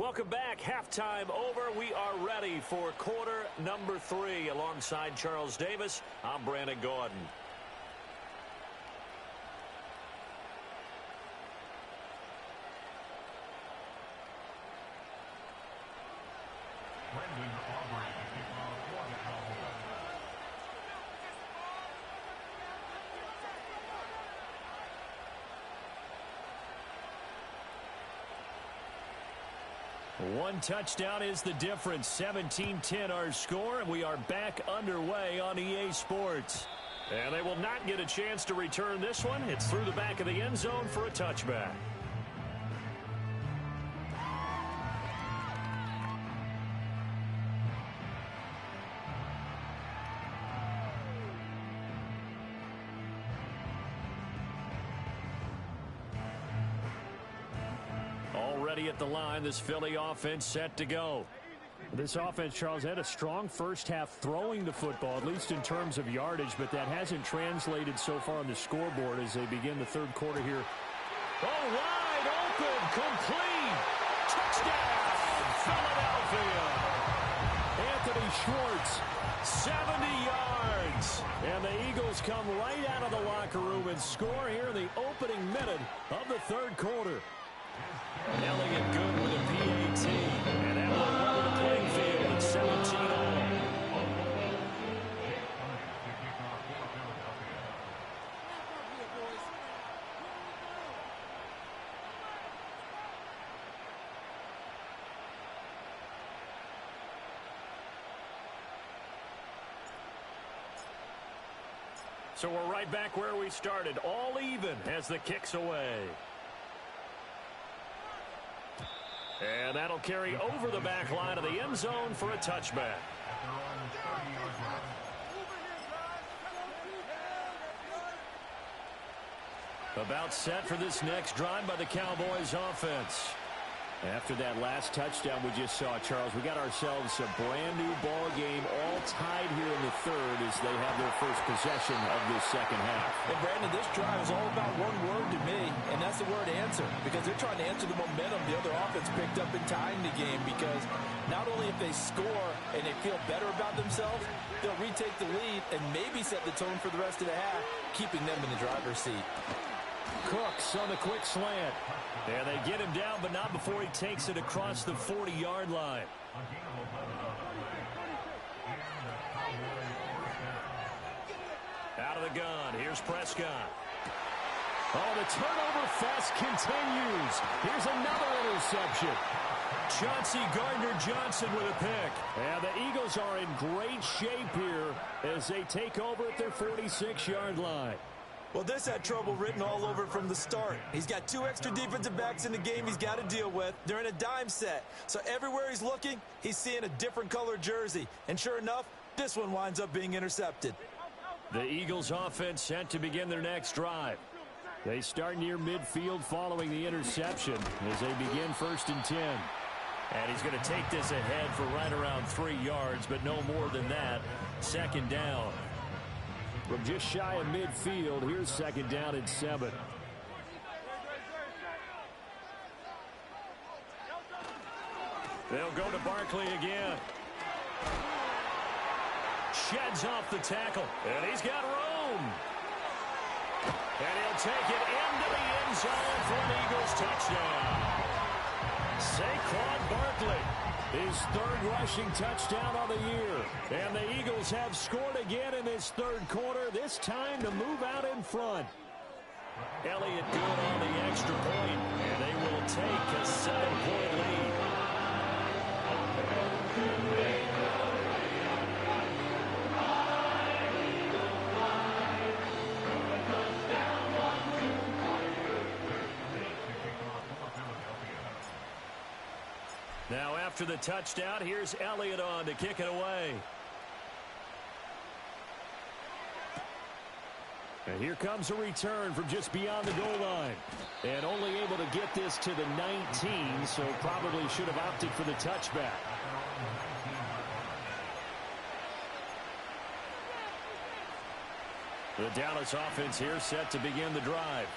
Welcome back. Halftime over. We are ready for quarter number 3. Alongside Charles Davis, I'm Brandon Gaudin. One touchdown is the difference. 17-10 our score, and we are back underway on EA Sports. And they will not get a chance to return this one. It's through the back of the end zone for a touchback. Already at the line, this Philly offense set to go. This offense, Charles, had a strong first half throwing the football, at least in terms of yardage, but that hasn't translated so far on the scoreboard as they begin the third quarter here. Oh, wide open, complete, touchdown, Philadelphia. Anthony Schwartz, 70 yards. And the Eagles come right out of the locker room and score here in the opening minute of the third quarter. Elliott good with a PAT, and that will level the playing field at 17-all. So we're right back where we started, all even as the kick's away. And that'll carry over the back line of the end zone for a touchback. About set for this next drive by the Cowboys offense. After that last touchdown we just saw, Charles, we got ourselves a brand new ball game, all tied here in the third as they have their first possession of this second half. And Brandon, this drive is all about one word to me, and that's the word answer, because they're trying to answer the momentum the other offense picked up in tying the game, because not only if they score and they feel better about themselves, they'll retake the lead and maybe set the tone for the rest of the half, keeping them in the driver's seat. Cooks on the quick slant. And they get him down, but not before he takes it across the 40-yard line. Out of the gun, here's Prescott. Oh, the turnover fest continues. Here's another interception. Chauncey Gardner-Johnson with a pick. And the Eagles are in great shape here as they take over at their 46-yard line. Well, this had trouble written all over from the start. He's got 2 extra defensive backs in the game he's got to deal with. They're in a dime set. So everywhere he's looking, he's seeing a different color jersey. And sure enough, this one winds up being intercepted. The Eagles offense set to begin their next drive. They start near midfield following the interception as they begin 1st and 10. And he's going to take this ahead for right around 3 yards, but no more than that. 2nd down. From just shy of midfield, here's 2nd down and 7. They'll go to Barkley again. Sheds off the tackle, and he's got room. And he'll take it into the end zone for an Eagles touchdown. Saquon Barkley. His 3rd rushing touchdown of the year. And the Eagles have scored again in this third quarter, this time to move out in front. Elliott good on the extra point, and they will take a 7-point lead. Now after the touchdown, here's Elliott on to kick it away. And here comes a return from just beyond the goal line. And only able to get this to the 19, so probably should have opted for the touchback. The Dallas offense here set to begin the drive.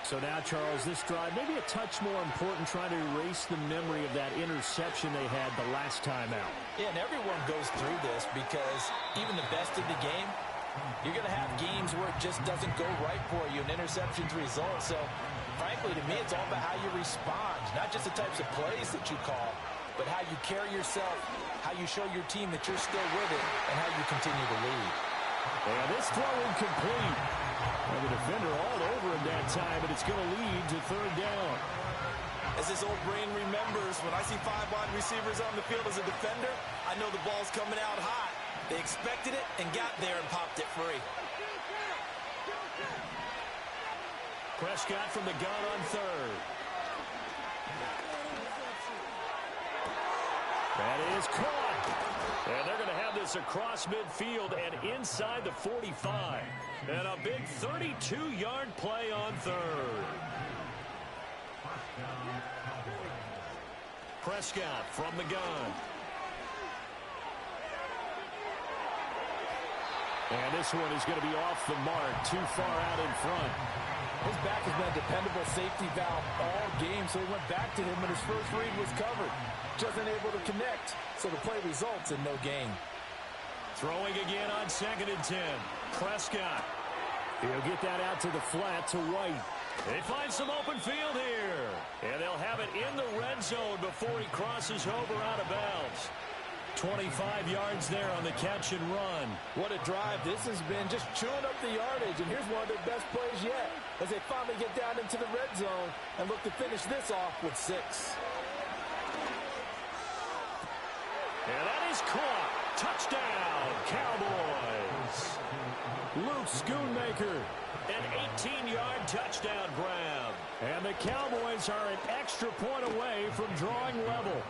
So now, Charles, this drive maybe a touch more important, trying to erase the memory of that interception they had the last time out. Yeah, and everyone goes through this because even the best in the game, you're going to have games where it just doesn't go right for you, and interceptions result. So, frankly, to me, it's all about how you respond, not just the types of plays that you call, but how you carry yourself, how you show your team that you're still with it, and how you continue to lead. And this throw incomplete. And the defender all over him that time, and it's going to lead to third down. As this old brain remembers, when I see 5 wide receivers on the field as a defender, I know the ball's coming out hot. They expected it and got there and popped it free. Prescott from the gun on third. That is caught. And they're going to have this across midfield and inside the 45. And a big 32-yard play on third. Prescott from the gun. And this one is going to be off the mark, too far out in front. His back has been a dependable safety valve all game, so he went back to him, and his first read was covered. Just unable to connect, so the play results in no gain. Throwing again on 2nd and 10. Prescott. He'll get that out to the flat to White. They find some open field here. And they'll have it in the red zone before he crosses over out of bounds. 25 yards there on the catch and run. What a drive. This has been just chewing up the yardage, and here's one of their best plays yet as they finally get down into the red zone and look to finish this off with 6. And that is caught. Touchdown, Cowboys. Luke Schoonmaker, an 18-yard touchdown grab. And the Cowboys are an extra point away from drawing level.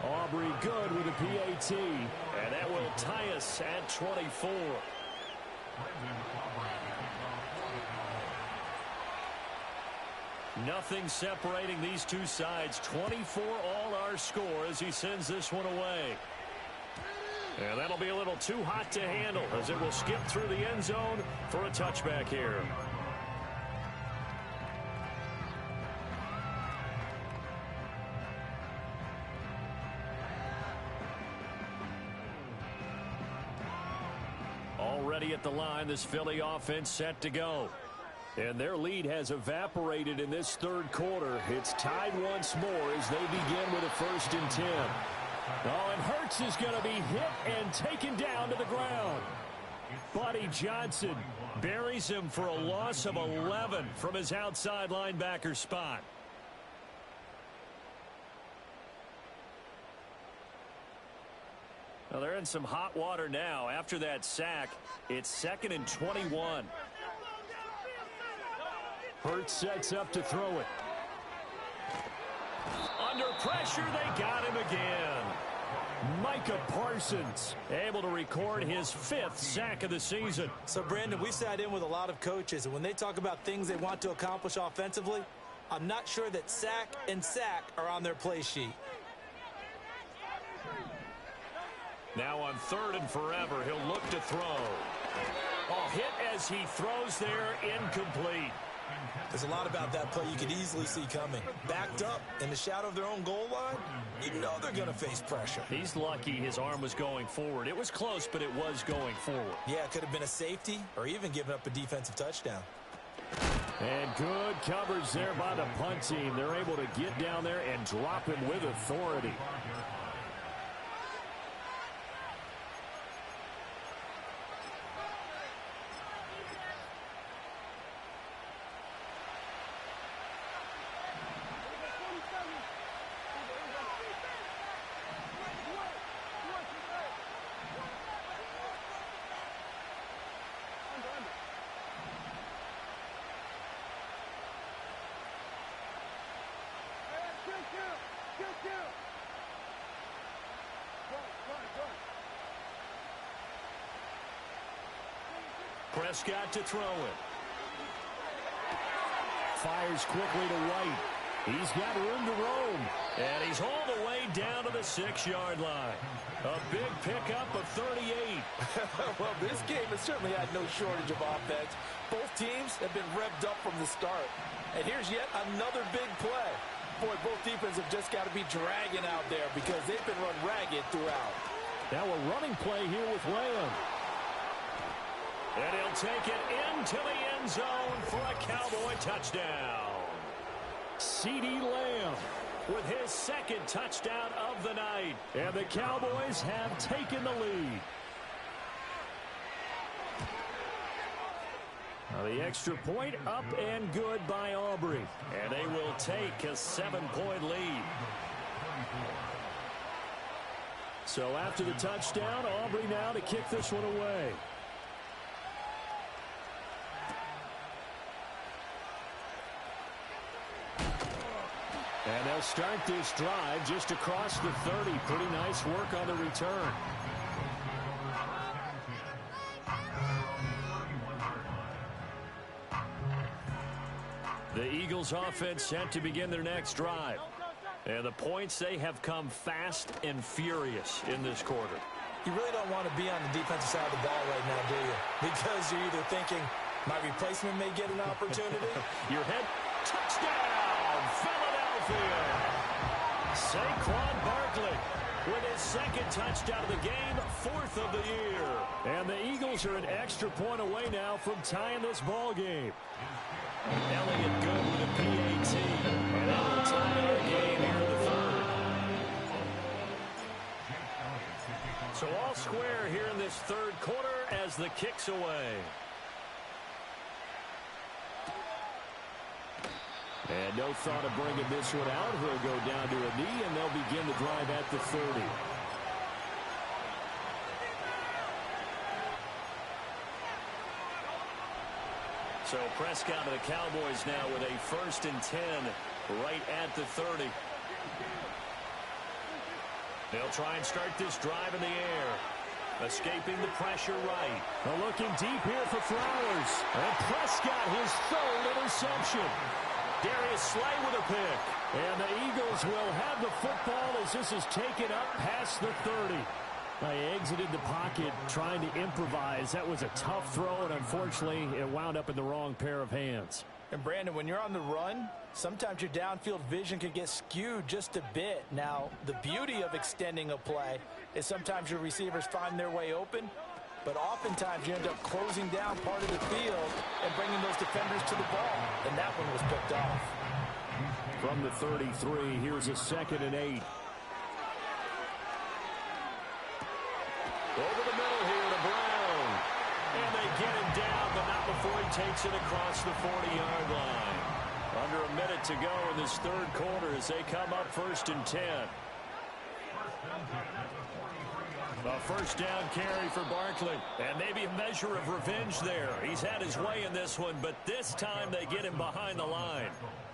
Aubrey good with a PAT, and that will tie us at 24. Nothing separating these two sides. 24 all our score as he sends this one away. And that'll be a little too hot to handle as it will skip through the end zone for a touchback here. Already at the line, this Philly offense set to go. And their lead has evaporated in this third quarter. It's tied once more as they begin with a 1st and 10. Oh, and Hurts is going to be hit and taken down to the ground. Buddy Johnson buries him for a loss of 11 from his outside linebacker spot. Well, they're in some hot water now. After that sack, it's 2nd and 21. Hurts sets up to throw it. Under pressure, they got him again. Micah Parsons able to record his 5th sack of the season. So, Brandon, we sat in with a lot of coaches, and when they talk about things they want to accomplish offensively, I'm not sure that sack and sack are on their play sheet. Now on 3rd and forever, he'll look to throw. Oh, hit as he throws there, incomplete. There's a lot about that play you could easily see coming. Backed up in the shadow of their own goal line, you know they're going to face pressure. He's lucky his arm was going forward. It was close, but it was going forward. Yeah, it could have been a safety or even given up a defensive touchdown. And good coverage there by the punt team. They're able to get down there and drop him with authority. Prescott to throw it. Fires quickly to White. He's got room to roam. And he's all the way down to the 6-yard line. A big pickup of 38. Well, this game has certainly had no shortage of offense. Both teams have been revved up from the start. And here's yet another big play. Boy, both defenses have just got to be dragging out there because they've been run ragged throughout. Now a running play here with Lamb. And he'll take it into the end zone for a Cowboy touchdown. CeeDee Lamb with his second touchdown of the night. And the Cowboys have taken the lead. Now the extra point up and good by Aubrey. And they will take a 7-point lead. So after the touchdown, Aubrey now to kick this one away. And they'll start this drive just across the 30. Pretty nice work on the return. The Eagles offense set to begin their next drive. And the points, they have come fast and furious in this quarter. You really don't want to be on the defensive side of the ball right now, do you? Because you're either thinking, my replacement may get an opportunity. Your head, touchdown, Philadelphia. Saquon Barkley with his second touchdown of the game, 4th of the year. And the Eagles are an extra point away now from tying this ball game. Elliott good with a PAT. And that will tie our game here in the third. So all square here in this third quarter as the kick's away. And no thought of bringing this one out. He'll go down to a knee, and they'll begin the drive at the 30. So Prescott of the Cowboys now with a 1st and 10 right at the 30. They'll try and start this drive in the air. Escaping the pressure right. They're looking deep here for Flowers. And Prescott, his 3rd interception. Darius Slay with a pick. And the Eagles will have the football as this is taken up past the 30. They exited the pocket trying to improvise. That was a tough throw, and unfortunately, it wound up in the wrong pair of hands. And Brandon, when you're on the run, sometimes your downfield vision can get skewed just a bit. Now, the beauty of extending a play is sometimes your receivers find their way open, but oftentimes you end up closing down part of the field and bringing those defenders to the ball. And that one was picked off. From the 33, here's a 2nd and 8. Over the middle here to Brown. And they get him down, but not before he takes it across the 40-yard line. Under a minute to go in this third quarter as they come up 1st and 10. A 1st down carry for Barkley. And maybe a measure of revenge there. He's had his way in this one, but this time they get him behind the line.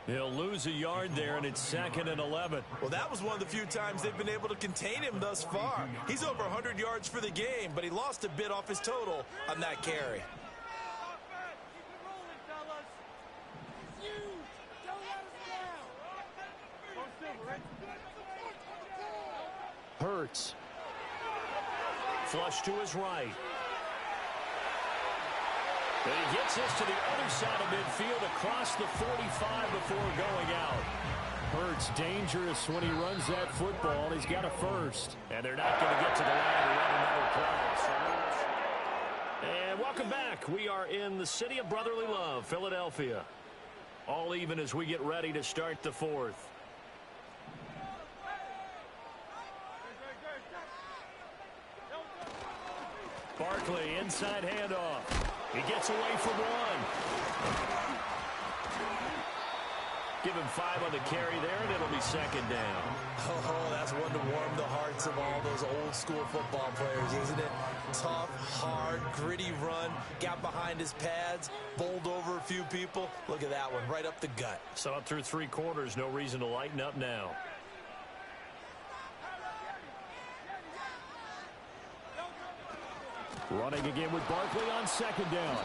He'll lose a yard there, and it's 2nd and 11. Well, that was one of the few times they've been able to contain him thus far. He's over 100 yards for the game, but he lost a bit off his total on that carry. Hurts. Flush to his right. And he gets this to the other side of midfield across the 45 before going out. Hurts dangerous when he runs that football. He's got a 1st. And they're not going to get to the line to run another play. And welcome back. We are in the city of brotherly love, Philadelphia. All even as we get ready to start the 4th. Barkley, inside handoff. He gets away from one. Give him 5 on the carry there, and it'll be 2nd down. Oh, that's one to warm the hearts of all those old school football players, isn't it? Tough, hard, gritty run, got behind his pads, bowled over a few people. Look at that one, right up the gut. So up through 3 quarters, no reason to lighten up now. Running again with Barkley on 2nd down.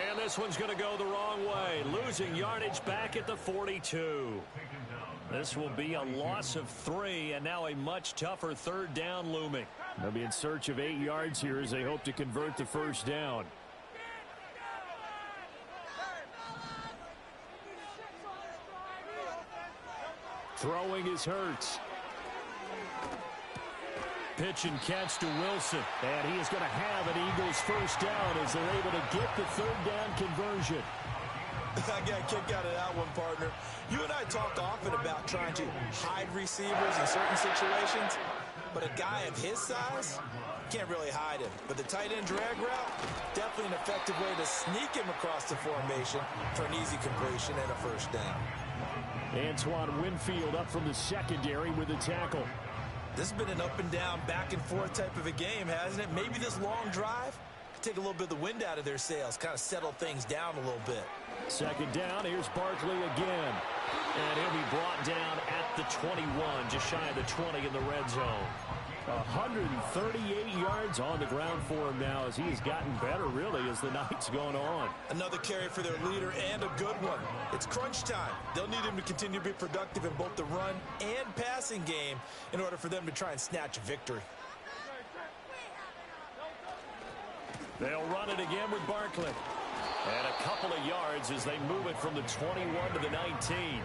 And this one's going to go the wrong way. Losing yardage back at the 42. This will be a loss of 3, and now a much tougher 3rd down looming. They'll be in search of 8 yards here as they hope to convert the first down. Throwing is Hurts. Pitch and catch to Wilson. And he is going to have an Eagles first down as they're able to get the third down conversion. I got a kick out of that one, partner. You and I talk often about trying to hide receivers in certain situations, but a guy of his size can't really hide him. But the tight end drag route, definitely an effective way to sneak him across the formation for an easy completion and a first down. Antoine Winfield up from the secondary with a tackle. This has been an up and down, back and forth type of a game, hasn't it? Maybe this long drive could take a little bit of the wind out of their sails, kind of settle things down a little bit. Second down, here's Barkley again. And he'll be brought down at the 21, just shy of the 20 in the red zone. 138 yards on the ground for him now as he has gotten better, really, as the night's gone on. Another carry for their leader and a good one. It's crunch time. They'll need him to continue to be productive in both the run and passing game in order for them to try and snatch a victory. They'll run it again with Barkley. And a couple of yards as they move it from the 21 to the 19.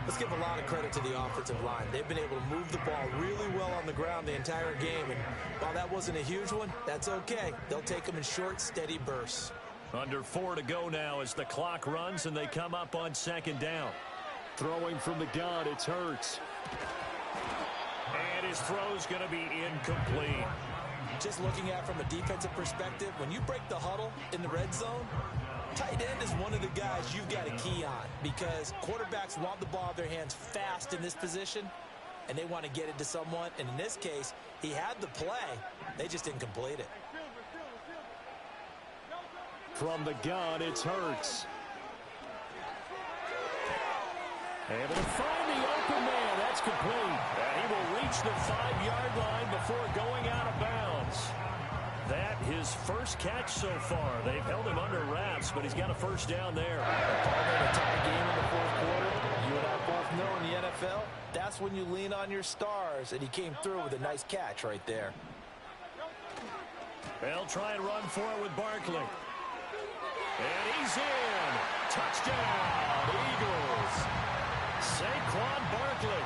Let's give a lot of credit to the offensive line. They've been able to move the ball really well on the ground the entire game. And while that wasn't a huge one, that's okay. They'll take them in short, steady bursts. Under 4 to go now as the clock runs and they come up on second down. Throwing from the gun, it's Hurts. And his throw's going to be incomplete. Just looking at it from a defensive perspective, when you break the huddle in the red zone, tight end is one of the guys you've got to key on because quarterbacks want the ball in their hands fast in this position, and they want to get it to someone. And in this case, he had the play. They just didn't complete it. From the gun, it's Hurts. Able to find the open man. That's complete. And he will reach the 5-yard line before going out of bounds. That his first catch so far. They've held him under wraps, but he's got a first down there. A tie game in the fourth quarter. You and I both know in the NFL, that's when you lean on your stars, and he came through with a nice catch right there. They'll try and run for it with Barkley. And he's in. Touchdown, Eagles. Saquon Barkley,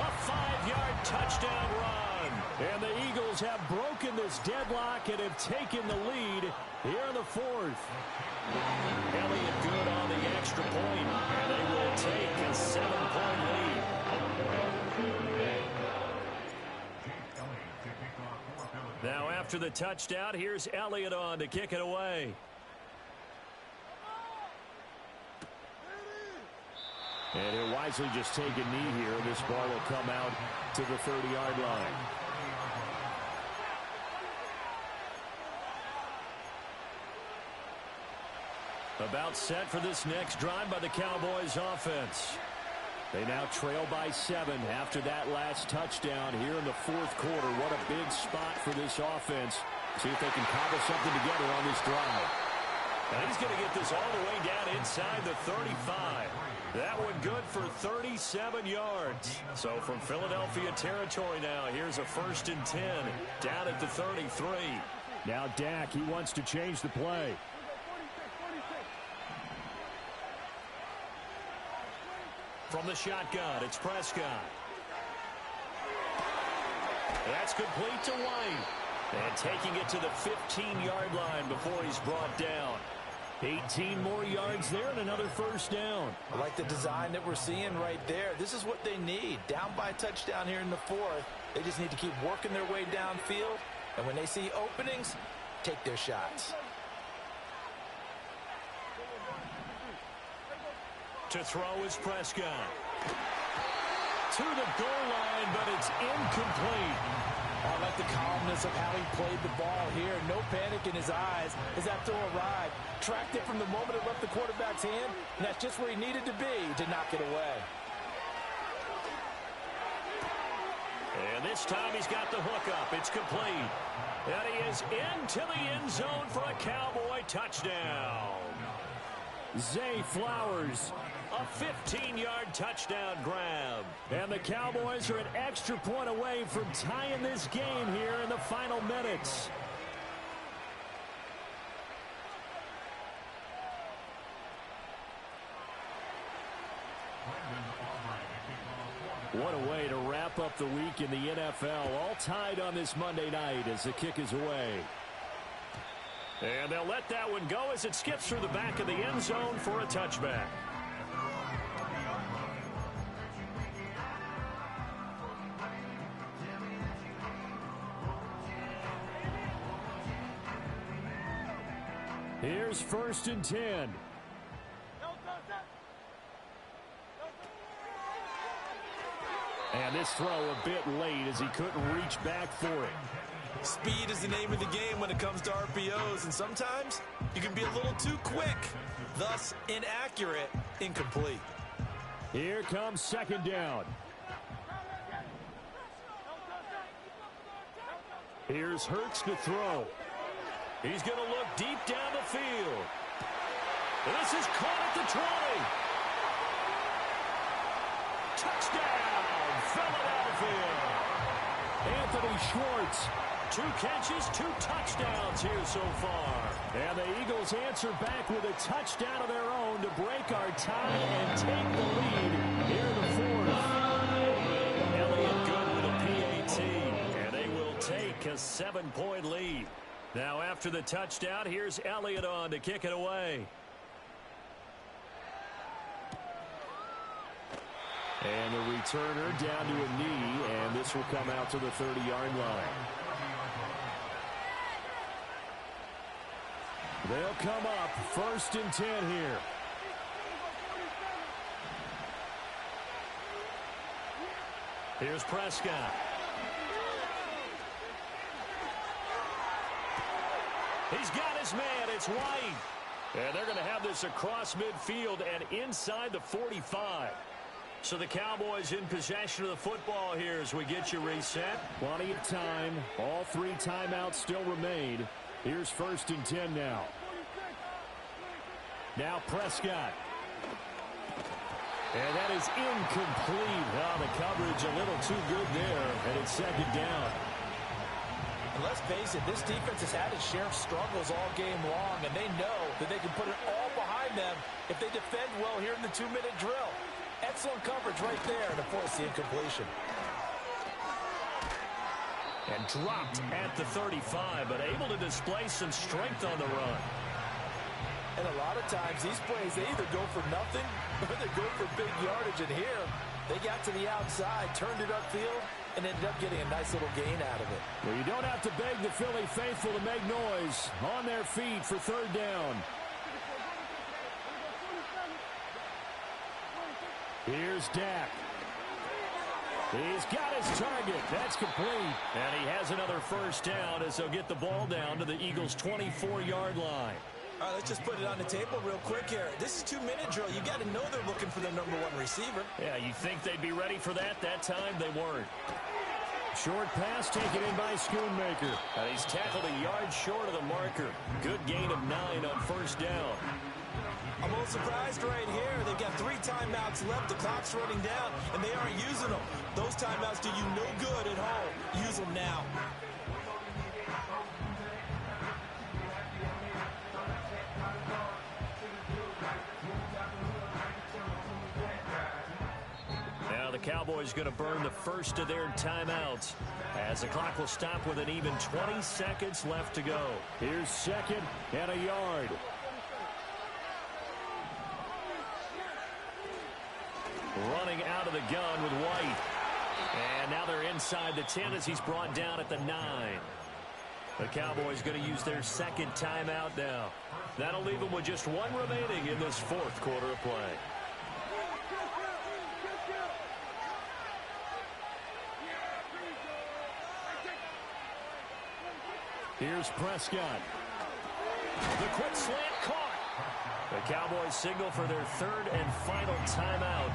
a 5-yard touchdown run. And the Eagles have broken this deadlock and have taken the lead here in the fourth. Elliott good on the extra point, and they will take a 7-point lead. Now after the touchdown, here's Elliott on to kick it away. And he'll wisely just take a knee here. This ball will come out to the 30-yard line. About set for this next drive by the Cowboys offense. They now trail by 7 after that last touchdown here in the fourth quarter. What a big spot for this offense. See if they can cobble something together on this drive. And he's going to get this all the way down inside the 35. That one good for 37 yards. So from Philadelphia territory now, here's a 1st and 10 down at the 33. Now Dak, he wants to change the play. From the shotgun, it's Prescott. That's complete to White. And taking it to the 15-yard line before he's brought down. 18 more yards there and another first down. I like the design that we're seeing right there. This is what they need. Down by a touchdown here in the fourth. They just need to keep working their way downfield. And when they see openings, take their shots. To throw is Prescott. To the goal line, but it's incomplete. I like the calmness of how he played the ball here. No panic in his eyes as that throw arrived. Tracked it from the moment it left the quarterback's hand, and that's just where he needed to be to knock it away. And this time he's got the hook up. It's complete. And he is into the end zone for a Cowboy touchdown. Zay Flowers A 15-yard touchdown grab. And the Cowboys are an extra point away from tying this game here in the final minutes. What a way to wrap up the week in the NFL. All tied on this Monday night as the kick is away. And they'll let that one go as it skips through the back of the end zone for a touchback. Here's 1st and 10. And this throw a bit late as he couldn't reach back for it. Speed is the name of the game when it comes to RPOs, and sometimes you can be a little too quick, thus inaccurate, incomplete. Here comes 2nd down. Here's Hurts to throw. He's going to look deep down the field. This is caught at the 20. Touchdown, Philadelphia. Anthony Schwartz, 2 catches, 2 touchdowns here so far. And the Eagles answer back with a touchdown of their own to break our tie and take the lead here in the 4th. Elliott good with a PAT, and they will take a 7-point lead. Now after the touchdown, here's Elliott on to kick it away. And the returner down to a knee, and this will come out to the 30-yard line. They'll come up 1st and 10 here. Here's Prescott. He's got his man. It's White. And they're going to have this across midfield and inside the 45. So the Cowboys in possession of the football here as we get you reset. Plenty of time. All 3 timeouts still remain. Here's 1st and 10 now. Now Prescott. And that is incomplete. Oh, the coverage a little too good there. And it's 2nd down. And let's face it, this defense has had its share of struggles all game long, and they know that they can put it all behind them if they defend well here in the 2-minute drill. Excellent coverage right there to force the incompletion. And dropped at the 35, but able to display some strength on the run. And a lot of times, these plays, they either go for nothing or they go for big yardage. And here, they got to the outside, turned it upfield, and ended up getting a nice little gain out of it. Well, you don't have to beg the Philly faithful to make noise. On their feet for 3rd down. Here's Dak. He's got his target. That's complete. And he has another 1st down as they'll get the ball down to the Eagles' 24-yard line. All right, let's just put it on the table real quick here. This is 2-minute drill. You got to know they're looking for their #1 receiver. Yeah, you think they'd be ready for that? That time they weren't. Short pass taken in by Schoonmaker. And he's tackled a yard short of the marker. Good gain of 9 on 1st down. I'm a little surprised right here. They've got 3 timeouts left. The clock's running down, and they aren't using them. Those timeouts do you no good at home. Use them now. Now the Cowboys going to burn the first of their timeouts as the clock will stop with an even 20 seconds left to go. Here's 2nd and a yard. Running out of the gun with White. And now they're inside the 10 as he's brought down at the 9. The Cowboys going to use their 2nd timeout now. That'll leave them with just 1 remaining in this 4th quarter of play. Here's Prescott. The quick slant caught. The Cowboys signal for their 3rd and final timeout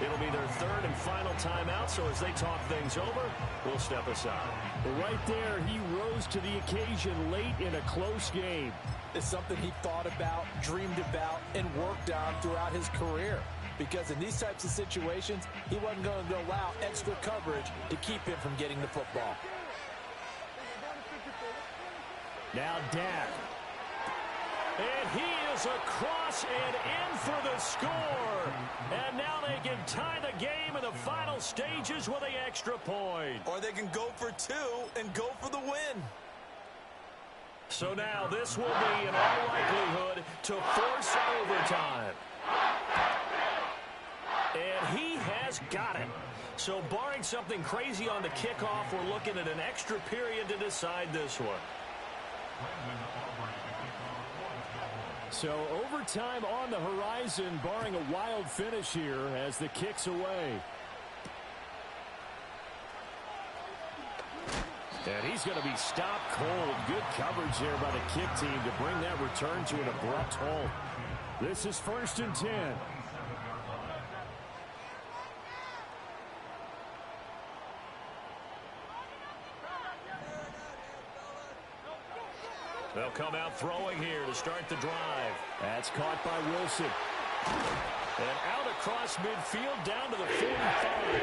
It'll be their third and final timeout, so as they talk things over, we'll step aside. Right there, he rose to the occasion late in a close game. It's something he thought about, dreamed about, and worked on throughout his career. Because in these types of situations, he wasn't going to allow extra coverage to keep him from getting the football. Now Dak. And he is across and in for the score. And now they can tie the game in the final stages with an extra point. Or they can go for two and go for the win. So now this will be, in all likelihood, to force overtime. And he has got it. So barring something crazy on the kickoff, we're looking at an extra period to decide this one. So overtime on the horizon, barring a wild finish here as the kick's away. And he's going to be stopped cold. Good coverage there by the kick team to bring that return to an abrupt halt. This is 1st and 10. They'll come out throwing here to start the drive. That's caught by Wilson. And out across midfield down to the 45.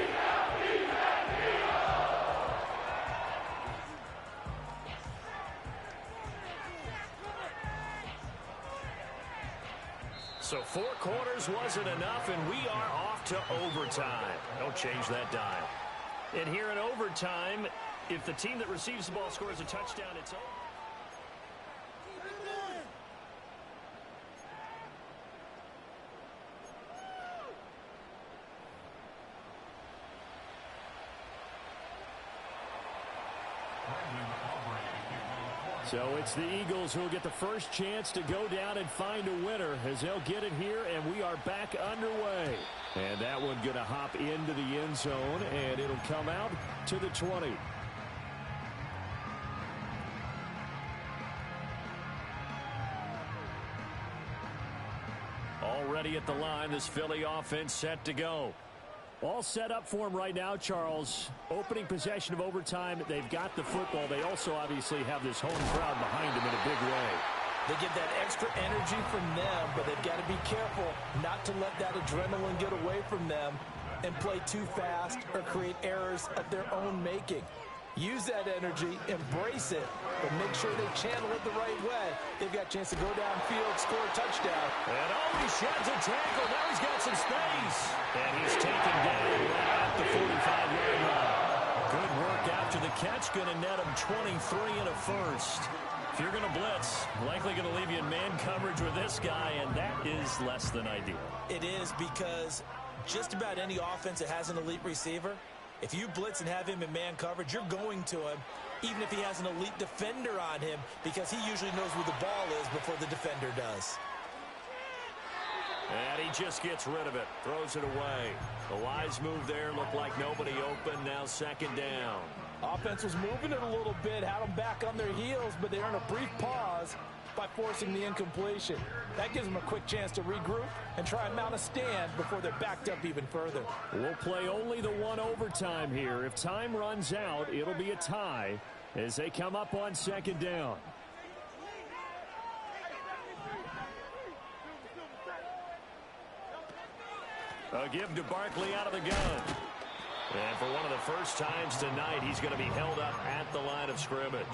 So 4 quarters wasn't enough, and we are off to overtime. Don't change that dial. And here in overtime, if the team that receives the ball scores a touchdown, it's over. So it's the Eagles who will get the first chance to go down and find a winner as they'll get it here, and we are back underway. And that one going to hop into the end zone, and it'll come out to the 20. Already at the line, this Philly offense set to go. All set up for him right now, Charles. Opening possession of overtime. They've got the football. They also obviously have this home crowd behind them in a big way. They get that extra energy from them, but they've got to be careful not to let that adrenaline get away from them and play too fast or create errors of their own making. Use that energy, embrace it, but make sure they channel it the right way. They've got a chance to go downfield, score a touchdown. And he sheds a tackle. Now he's got some space. And he's taken down right at the 45-yard line. Good work after the catch. Going to net him 23 and a first. If you're going to blitz, likely going to leave you in man coverage with this guy, and that is less than ideal. It is, because just about any offense that has an elite receiver, if you blitz and have him in man coverage, you're going to him, even if he has an elite defender on him, because he usually knows where the ball is before the defender does. And he just gets rid of it, throws it away. The wise move there, looked like nobody open, now 2nd down. Offense was moving it a little bit, had them back on their heels, but they earned a brief pause by forcing the incompletion. That gives them a quick chance to regroup and try and mount a stand before they're backed up even further. We'll play only the one overtime here. If time runs out, it'll be a tie as they come up on 2nd down. A give to Barkley out of the gun. And for one of the first times tonight, he's going to be held up at the line of scrimmage.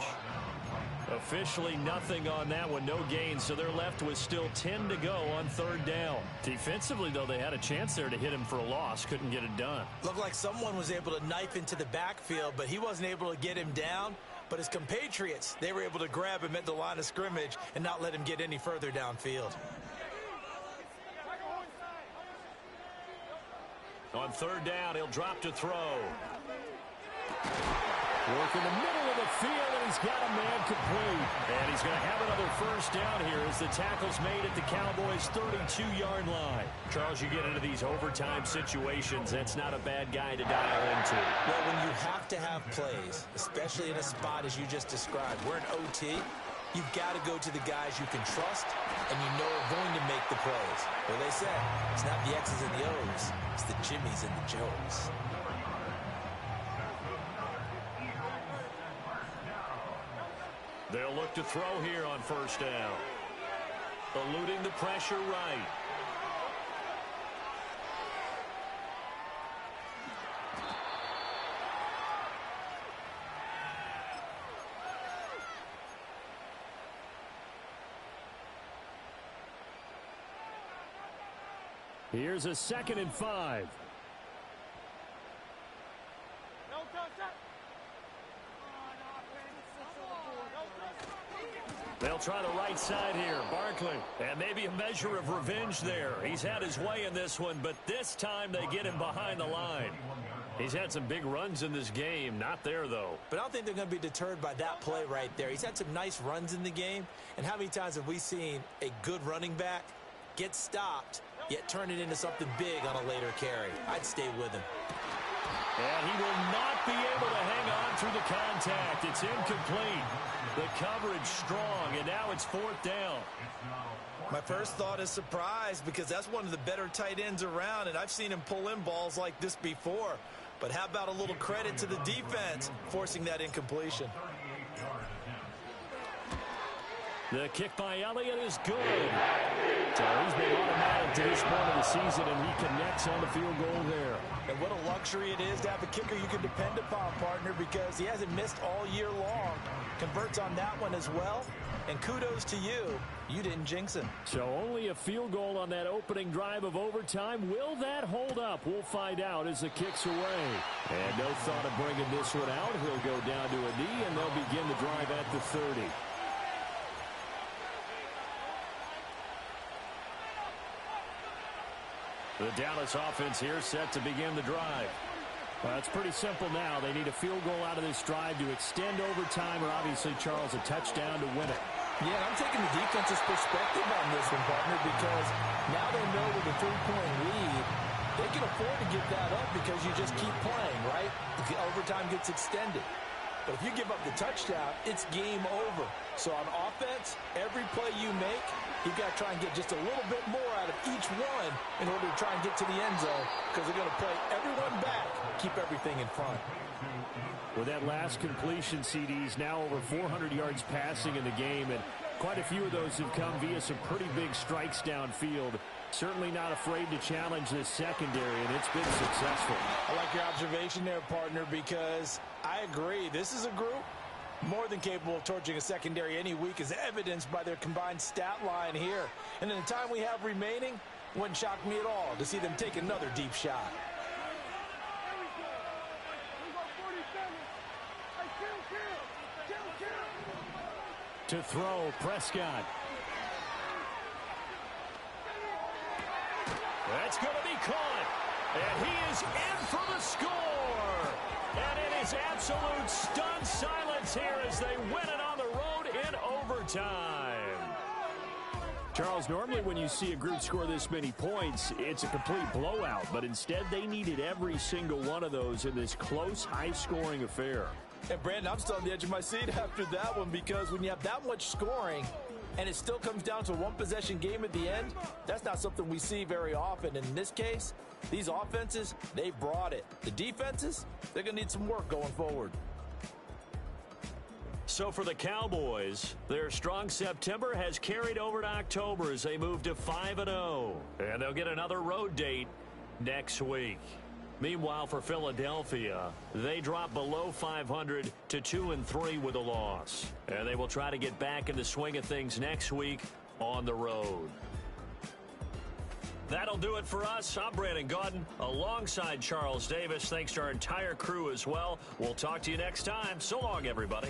Officially nothing on that one, no gain, so they're left with still 10 to go on 3rd down. Defensively, though, they had a chance there to hit him for a loss, couldn't get it done. Looked like someone was able to knife into the backfield, but he wasn't able to get him down. But his compatriots, they were able to grab him at the line of scrimmage and not let him get any further downfield. On 3rd down, he'll drop to throw. Work in the middle of the field, and he's got a man complete. And he's going to have another first down here as the tackle's made at the Cowboys' 32-yard line. Charles, you get into these overtime situations, that's not a bad guy to dial into. Well, when you have to have plays, especially in a spot as you just described, we're in OT, you've got to go to the guys you can trust and you know are going to make the plays. Well, they say it's not the X's and the O's, it's the Jimmys and the Joes. They'll look to throw here on first down. Eluding the pressure right. Here's a 2nd and 5. They'll try the right side here. Barkley. And maybe a measure of revenge there. He's had his way in this one, but this time they get him behind the line. He's had some big runs in this game. Not there, though. But I don't think they're going to be deterred by that play right there. He's had some nice runs in the game. And how many times have we seen a good running back get stopped, yet turn it into something big on a later carry? I'd stay with him. And he will not be able to hang on through the contact. It's incomplete. The coverage strong, and now it's 4th down. My first thought is surprise because that's one of the better tight ends around, and I've seen him pull in balls like this before. But how about a little credit to the defense forcing that incompletion? The kick by Elliott is good. So he's been automatic to this point of the season, and he connects on the field goal there. And what a luxury it is to have a kicker you can depend upon, partner, because he hasn't missed all year long. Converts on that one as well. And kudos to you. You didn't jinx him. So only a field goal on that opening drive of overtime. Will that hold up? We'll find out as the kick's away. And no thought of bringing this one out. He'll go down to a knee, and they'll begin the drive at the 30. The Dallas offense here set to begin the drive. Well, it's pretty simple now. They need a field goal out of this drive to extend overtime, or obviously, Charles, a touchdown to win it. Yeah, I'm taking the defense's perspective on this one, partner, because now they know with a 3-point lead, they can afford to give that up because you just keep playing, right? The overtime gets extended. But if you give up the touchdown, it's game over. So on offense, every play you make, you've got to try and get just a little bit more out of each one in order to try and get to the end zone because they're going to play everyone back, keep everything in front. With that last completion, CD's now over 400 yards passing in the game, and quite a few of those have come via some pretty big strikes downfield. Certainly not afraid to challenge this secondary, and it's been successful. I like your observation there, partner, because I agree. This is a group more than capable of torching a secondary any week, as evidenced by their combined stat line here. And in the time we have remaining, wouldn't shock me at all to see them take another deep shot. To throw, Prescott. That's going to be caught. And he is in for the score. And it is absolute stunned silence here as they win it on the road in overtime. Charles, normally when you see a group score this many points, it's a complete blowout. But instead, they needed every single one of those in this close, high-scoring affair. And, Brandon, I'm still on the edge of my seat after that one because when you have that much scoring and it still comes down to a one-possession game at the end, that's not something we see very often. And in this case, these offenses, they brought it. The defenses, they're going to need some work going forward. So for the Cowboys, their strong September has carried over to October as they move to 5-0. And they'll get another road date next week. Meanwhile, for Philadelphia, they drop below 500 to 2-3 with a loss. And they will try to get back in the swing of things next week on the road. That'll do it for us. I'm Brandon Gaudin alongside Charles Davis. Thanks to our entire crew as well. We'll talk to you next time. So long, everybody.